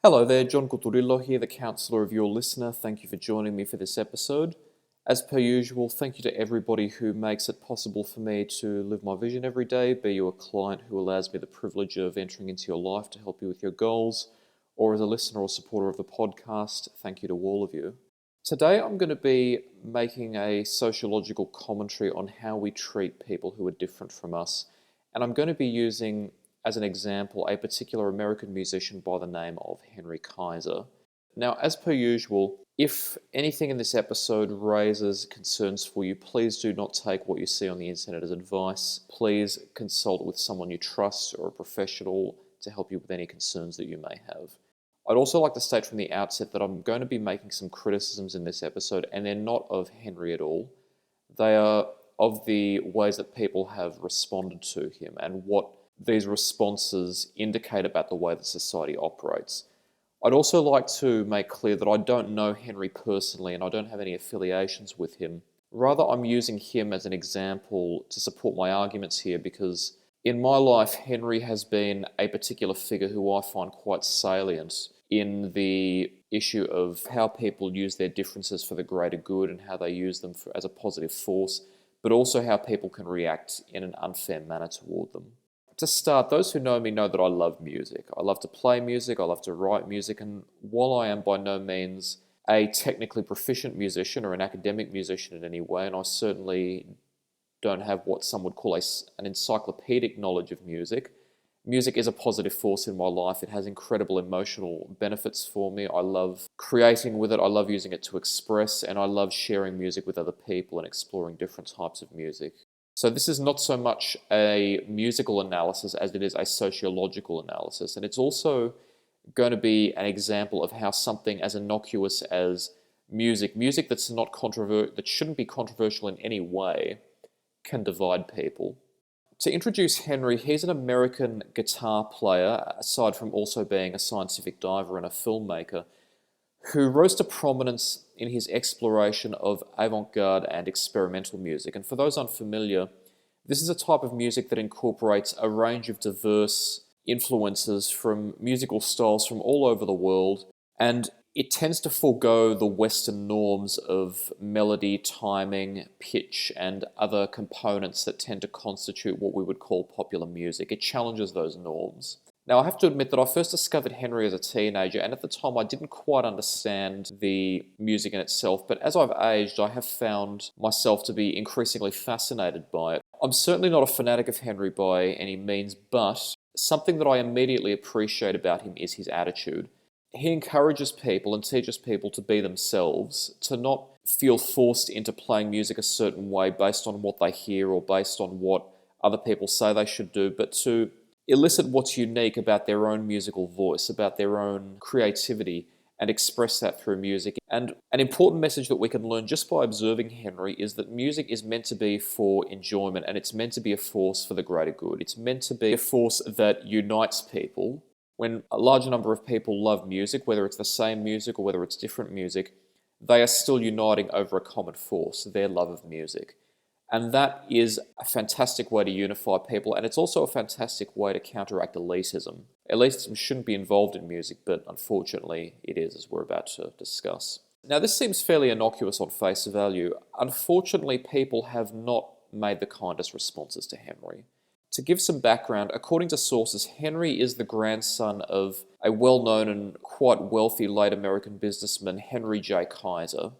Hello there, John Coturillo here, the counsellor of your listener. Thank you for joining me for this episode. As per usual, thank you to everybody who makes it possible for me to live my vision every day, be you a client who allows me the privilege of entering into your life to help you with your goals, or as a listener or supporter of the podcast, thank you to all of you. Today I'm going to be making a sociological commentary on how we treat people who are different from us, and I'm going to be using as an example, a particular American musician by the name of Henry Kaiser. Now, as per usual, if anything in this episode raises concerns for you, please do not take what you see on the internet as advice. Please consult with someone you trust or a professional to help you with any concerns that you may have. I'd also like to state from the outset that I'm going to be making some criticisms in this episode, and they're not of Henry at all. They are of the ways that people have responded to him and what these responses indicate about the way that society operates. I'd also like to make clear that I don't know Henry personally and I don't have any affiliations with him. Rather, I'm using him as an example to support my arguments here because in my life, Henry has been a particular figure who I find quite salient in the issue of how people use their differences for the greater good and how they use them as a positive force, but also how people can react in an unfair manner toward them. To start, those who know me know that I love music. I love to play music, I love to write music, and while I am by no means a technically proficient musician or an academic musician in any way, and I certainly don't have what some would call an encyclopedic knowledge of music, music is a positive force in my life. It has incredible emotional benefits for me. I love creating with it, I love using it to express, and I love sharing music with other people and exploring different types of music. So this is not so much a musical analysis as it is a sociological analysis. And it's also going to be an example of how something as innocuous as music that's not that shouldn't be controversial in any way, can divide people. To introduce Henry, he's an American guitar player, aside from also being a scientific diver and a filmmaker, who rose to prominence in his exploration of avant-garde and experimental music. And for those unfamiliar, this is a type of music that incorporates a range of diverse influences from musical styles from all over the world, and it tends to forego the Western norms of melody, timing, pitch, and other components that tend to constitute what we would call popular music. It challenges those norms. Now, I have to admit that I first discovered Henry as a teenager, and at the time I didn't quite understand the music in itself, but as I've aged, I have found myself to be increasingly fascinated by it. I'm certainly not a fanatic of Henry by any means, but something that I immediately appreciate about him is his attitude. He encourages people and teaches people to be themselves, to not feel forced into playing music a certain way based on what they hear or based on what other people say they should do, but to elicit what's unique about their own musical voice, about their own creativity, and express that through music. And an important message that we can learn just by observing Henry is that music is meant to be for enjoyment, and it's meant to be a force for the greater good. It's meant to be a force that unites people. When a large number of people love music, whether it's the same music or whether it's different music, they are still uniting over a common force, their love of music. And that is a fantastic way to unify people, and it's also a fantastic way to counteract elitism. Elitism shouldn't be involved in music, but unfortunately it is, as we're about to discuss. Now, this seems fairly innocuous on face value. Unfortunately, people have not made the kindest responses to Henry. To give some background, according to sources, Henry is the grandson of a well-known and quite wealthy late American businessman, Henry J. Kaiser.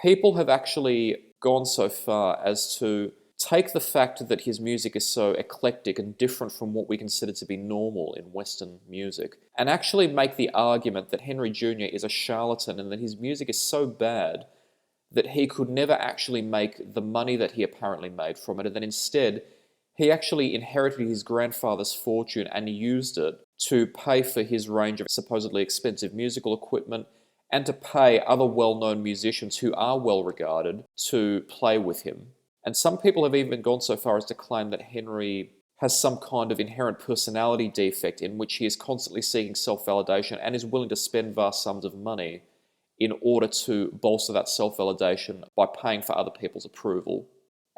People have actually gone so far as to take the fact that his music is so eclectic and different from what we consider to be normal in Western music, and actually make the argument that Henry Jr. is a charlatan and that his music is so bad that he could never actually make the money that he apparently made from it, and that instead he actually inherited his grandfather's fortune and used it to pay for his range of supposedly expensive musical equipment and to pay other well-known musicians who are well-regarded to play with him. And some people have even gone so far as to claim that Henry has some kind of inherent personality defect in which he is constantly seeking self-validation and is willing to spend vast sums of money in order to bolster that self-validation by paying for other people's approval.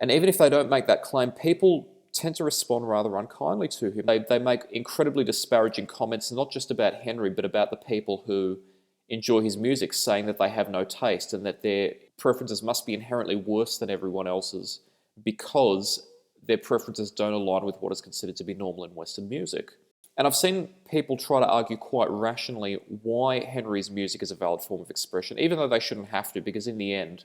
And even if they don't make that claim, people tend to respond rather unkindly to him. They make incredibly disparaging comments, not just about Henry, but about the people who enjoy his music, saying that they have no taste and that their preferences must be inherently worse than everyone else's because their preferences don't align with what is considered to be normal in Western music. And I've seen people try to argue quite rationally why Henry's music is a valid form of expression, even though they shouldn't have to, because in the end,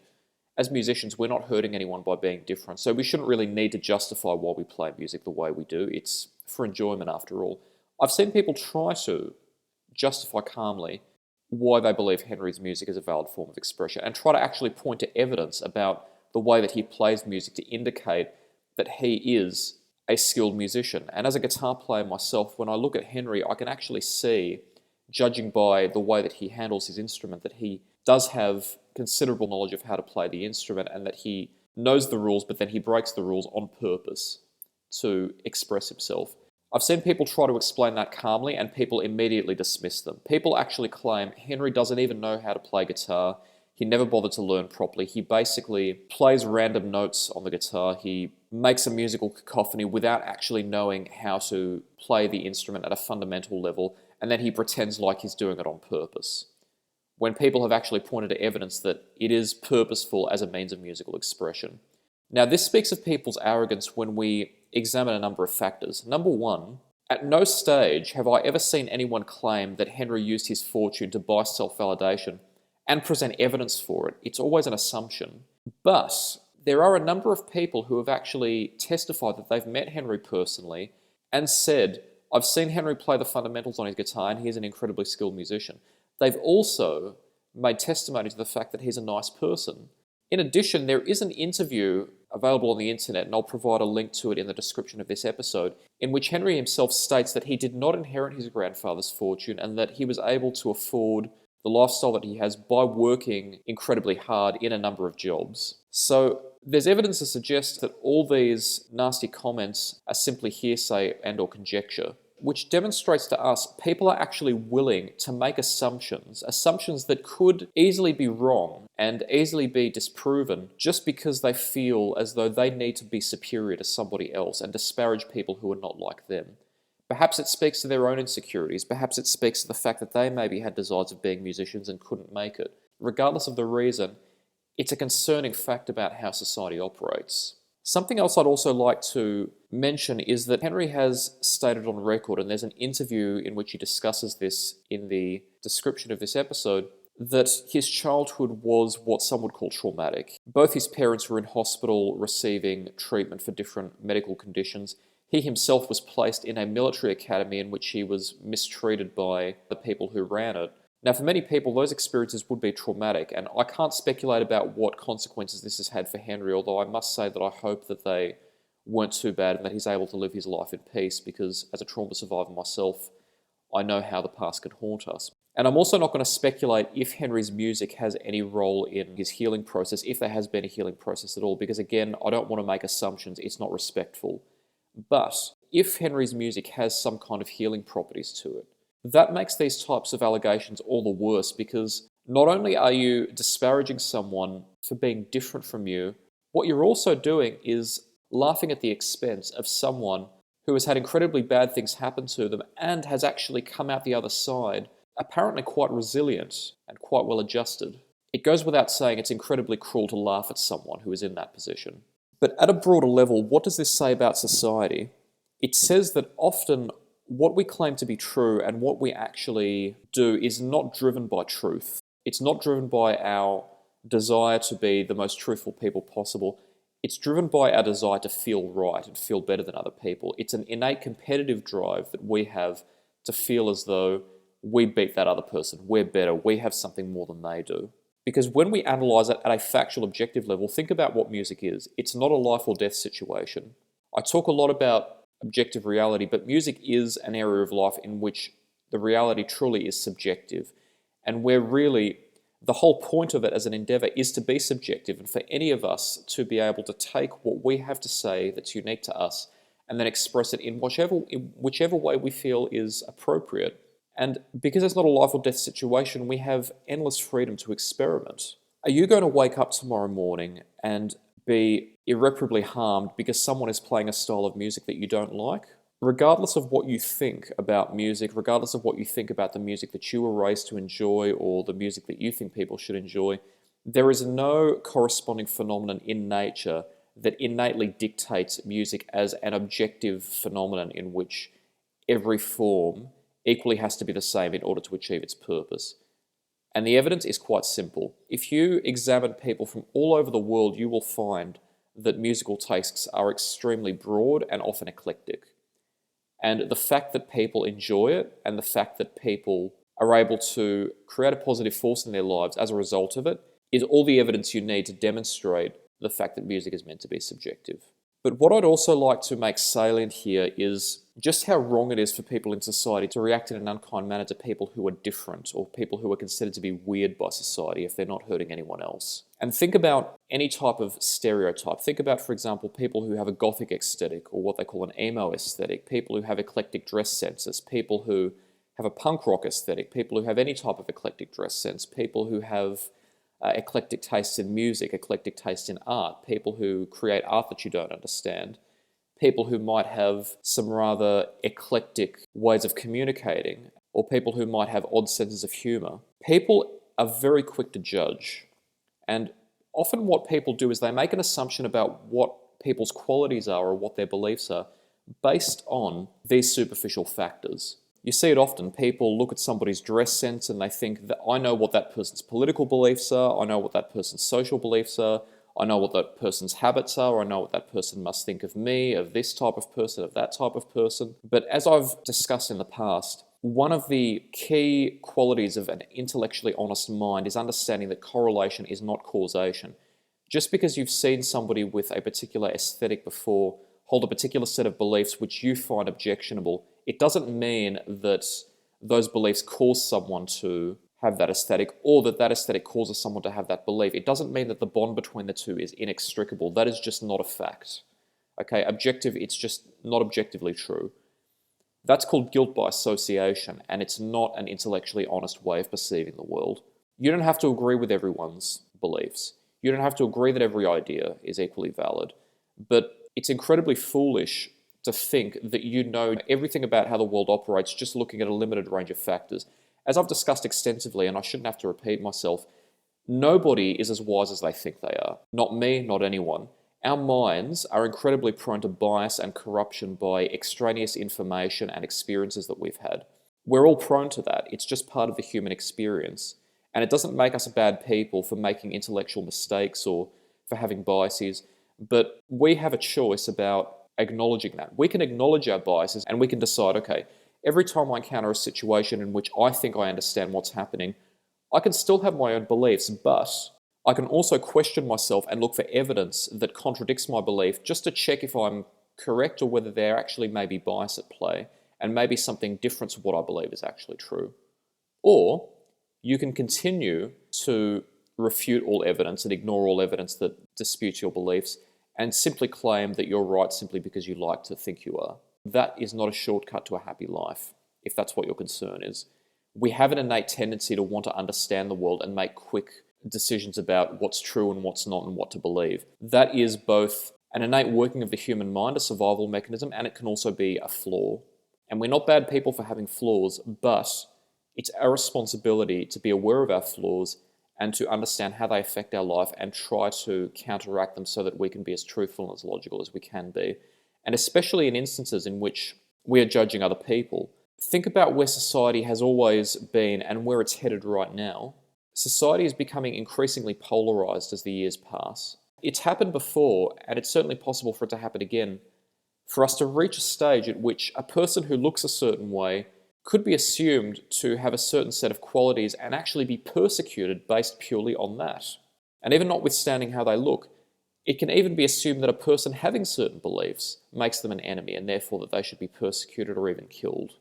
as musicians, we're not hurting anyone by being different. So we shouldn't really need to justify why we play music the way we do. It's for enjoyment after all. I've seen people try to justify calmly why they believe Henry's music is a valid form of expression and try to actually point to evidence about the way that he plays music to indicate that he is a skilled musician. And as a guitar player myself, when I look at Henry, I can actually see, judging by the way that he handles his instrument, that he does have considerable knowledge of how to play the instrument and that he knows the rules, but then he breaks the rules on purpose to express himself. I've seen people try to explain that calmly and people immediately dismiss them. People actually claim Henry doesn't even know how to play guitar. He never bothered to learn properly. He basically plays random notes on the guitar. He makes a musical cacophony without actually knowing how to play the instrument at a fundamental level, and then he pretends like he's doing it on purpose, when people have actually pointed to evidence that it is purposeful as a means of musical expression. Now, this speaks of people's arrogance when we examine a number of factors. Number one, at no stage have I ever seen anyone claim that Henry used his fortune to buy self-validation and present evidence for it. It's always an assumption. But there are a number of people who have actually testified that they've met Henry personally and said, I've seen Henry play the fundamentals on his guitar and he's an incredibly skilled musician. They've also made testimony to the fact that he's a nice person. In addition, there is an interview available on the internet, and I'll provide a link to it in the description of this episode, in which Henry himself states that he did not inherit his grandfather's fortune and that he was able to afford the lifestyle that he has by working incredibly hard in a number of jobs. So there's evidence to suggest that all these nasty comments are simply hearsay and or conjecture, which demonstrates to us people are actually willing to make assumptions that could easily be wrong and easily be disproven just because they feel as though they need to be superior to somebody else and disparage people who are not like them. Perhaps it speaks to their own insecurities. Perhaps it speaks to the fact that they maybe had desires of being musicians and couldn't make it. Regardless of the reason, it's a concerning fact about how society operates. Something else I'd also like to mention is that Henry has stated on record, and there's an interview in which he discusses this in the description of this episode, that his childhood was what some would call traumatic. Both his parents were in hospital receiving treatment for different medical conditions. He himself was placed in a military academy in which he was mistreated by the people who ran it. Now, for many people, those experiences would be traumatic, and I can't speculate about what consequences this has had for Henry, although I must say that I hope that they weren't too bad and that he's able to live his life in peace, because as a trauma survivor myself, I know how the past can haunt us. And I'm also not going to speculate if Henry's music has any role in his healing process, if there has been a healing process at all, because again, I don't want to make assumptions, it's not respectful. But if Henry's music has some kind of healing properties to it, that makes these types of allegations all the worse, because not only are you disparaging someone for being different from you, what you're also doing is laughing at the expense of someone who has had incredibly bad things happen to them and has actually come out the other side apparently quite resilient and quite well adjusted. It goes without saying it's incredibly cruel to laugh at someone who is in that position. But at a broader level, what does this say about society? It says that often what we claim to be true and what we actually do is not driven by truth. It's not driven by our desire to be the most truthful people possible. It's driven by our desire to feel right and feel better than other people. It's an innate competitive drive that we have to feel as though we beat that other person, we're better, we have something more than they do. Because when we analyze it at a factual, objective level, think about what music is. It's not a life or death situation. I talk a lot about objective reality, but music is an area of life in which the reality truly is subjective, and where really the whole point of it as an endeavor is to be subjective, and for any of us to be able to take what we have to say that's unique to us and then express it in whichever way we feel is appropriate. And because it's not a life or death situation, we have endless freedom to experiment. Are you going to wake up tomorrow morning and be irreparably harmed because someone is playing a style of music that you don't like. Regardless of what you think about music, regardless of what you think about the music that you were raised to enjoy or the music that you think people should enjoy, there is no corresponding phenomenon in nature that innately dictates music as an objective phenomenon in which every form equally has to be the same in order to achieve its purpose. And the evidence is quite simple. If you examine people from all over the world, you will find that musical tastes are extremely broad and often eclectic. And the fact that people enjoy it and the fact that people are able to create a positive force in their lives as a result of it is all the evidence you need to demonstrate the fact that music is meant to be subjective. But what I'd also like to make salient here is just how wrong it is for people in society to react in an unkind manner to people who are different or people who are considered to be weird by society if they're not hurting anyone else. And think about any type of stereotype. Think about, for example, people who have a gothic aesthetic or what they call an emo aesthetic, people who have eclectic dress senses, people who have a punk rock aesthetic, people who have any type of eclectic dress sense, people who have eclectic tastes in music, eclectic taste in art, people who create art that you don't understand, people who might have some rather eclectic ways of communicating, or people who might have odd senses of humor. People are very quick to judge. And often what people do is they make an assumption about what people's qualities are or what their beliefs are based on these superficial factors. You see it often. People look at somebody's dress sense and they think that I know what that person's political beliefs are, I know what that person's social beliefs are, I know what that person's habits are, I know what that person must think of me, of this type of person, of that type of person. But as I've discussed in the past, one of the key qualities of an intellectually honest mind is understanding that correlation is not causation. Just because you've seen somebody with a particular aesthetic before hold a particular set of beliefs which you find objectionable, it doesn't mean that those beliefs cause someone to have that aesthetic or that that aesthetic causes someone to have that belief. It doesn't mean that the bond between the two is inextricable. That is just not a fact. Okay, it's just not objectively true. That's called guilt by association, and it's not an intellectually honest way of perceiving the world. You don't have to agree with everyone's beliefs. You don't have to agree that every idea is equally valid. But it's incredibly foolish to think that you know everything about how the world operates just looking at a limited range of factors. As I've discussed extensively, and I shouldn't have to repeat myself, nobody is as wise as they think they are. Not me, not anyone. Our minds are incredibly prone to bias and corruption by extraneous information and experiences that we've had. We're all prone to that. It's just part of the human experience. And it doesn't make us bad people for making intellectual mistakes or for having biases, but we have a choice about acknowledging that. We can acknowledge our biases and we can decide, okay, every time I encounter a situation in which I think I understand what's happening, I can still have my own beliefs, but I can also question myself and look for evidence that contradicts my belief just to check if I'm correct or whether there actually may be bias at play and maybe something different to what I believe is actually true. Or you can continue to refute all evidence and ignore all evidence that disputes your beliefs and simply claim that you're right simply because you like to think you are. That is not a shortcut to a happy life, if that's what your concern is. We have an innate tendency to want to understand the world and make quick decisions about what's true and what's not and what to believe. That is both an innate working of the human mind, a survival mechanism, and it can also be a flaw. And we're not bad people for having flaws, but it's our responsibility to be aware of our flaws and to understand how they affect our life and try to counteract them so that we can be as truthful and as logical as we can be. And especially in instances in which we are judging other people. Think about where society has always been and where it's headed right now. Society is becoming increasingly polarized as the years pass. It's happened before, and it's certainly possible for it to happen again, for us to reach a stage at which a person who looks a certain way could be assumed to have a certain set of qualities and actually be persecuted based purely on that. And even notwithstanding how they look, it can even be assumed that a person having certain beliefs makes them an enemy and therefore that they should be persecuted or even killed.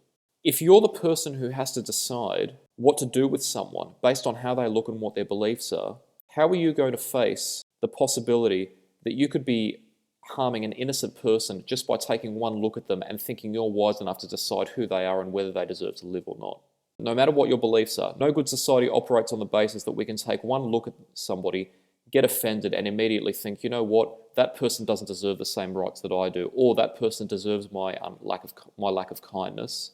If you're the person who has to decide what to do with someone based on how they look and what their beliefs are, how are you going to face the possibility that you could be harming an innocent person just by taking one look at them and thinking you're wise enough to decide who they are and whether they deserve to live or not? No matter what your beliefs are, no good society operates on the basis that we can take one look at somebody, get offended and immediately think, you know what, that person doesn't deserve the same rights that I do, or that person deserves my lack of kindness,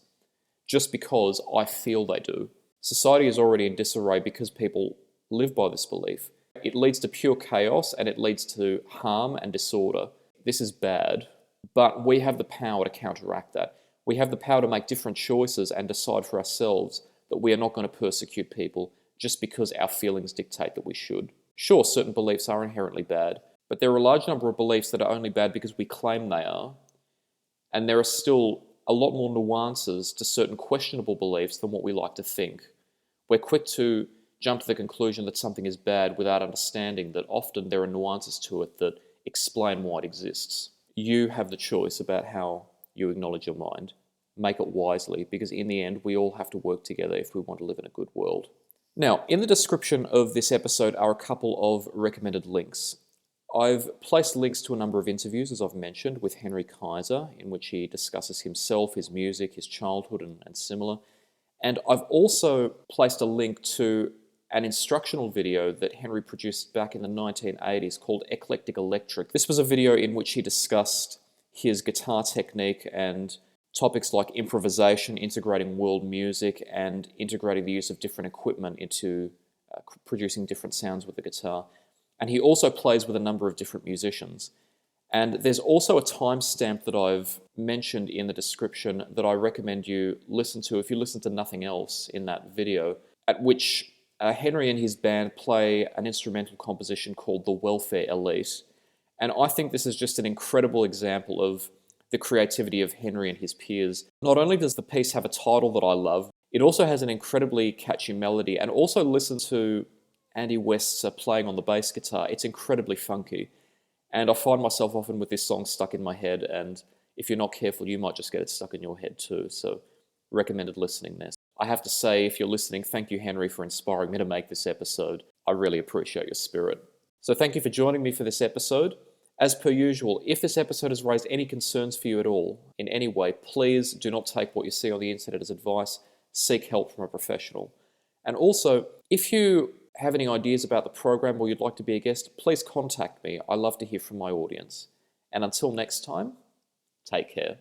just because I feel they do. Society is already in disarray because people live by this belief. It leads to pure chaos and it leads to harm and disorder. This is bad, but we have the power to counteract that. We have the power to make different choices and decide for ourselves that we are not going to persecute people just because our feelings dictate that we should. Sure, certain beliefs are inherently bad, but there are a large number of beliefs that are only bad because we claim they are. And there are still a lot more nuances to certain questionable beliefs than what we like to think. We're quick to jump to the conclusion that something is bad without understanding that often there are nuances to it that explain why it exists. You have the choice about how you acknowledge your mind. Make it wisely, because in the end, we all have to work together if we want to live in a good world. Now, in the description of this episode are a couple of recommended links. I've placed links to a number of interviews, as I've mentioned, with Henry Kaiser, in which he discusses himself, his music, his childhood, and similar. And I've also placed a link to an instructional video that Henry produced back in the 1980s called Eclectic Electric. This was a video in which he discussed his guitar technique and topics like improvisation, integrating world music, and integrating the use of different equipment into producing different sounds with the guitar. And he also plays with a number of different musicians. And there's also a timestamp that I've mentioned in the description that I recommend you listen to if you listen to nothing else in that video, at which Henry and his band play an instrumental composition called The Welfare Elite. And I think this is just an incredible example of the creativity of Henry and his peers. Not only does the piece have a title that I love, it also has an incredibly catchy melody, and also listen to Andy West's playing on the bass guitar. It's incredibly funky. And I find myself often with this song stuck in my head, and if you're not careful, you might just get it stuck in your head too. So, recommended listening there. I have to say, if you're listening, thank you, Henry, for inspiring me to make this episode. I really appreciate your spirit. So thank you for joining me for this episode. As per usual, if this episode has raised any concerns for you at all, in any way, please do not take what you see on the internet as advice. Seek help from a professional. And also, if you have any ideas about the program or you'd like to be a guest, please contact me. I love to hear from my audience. And until next time, take care.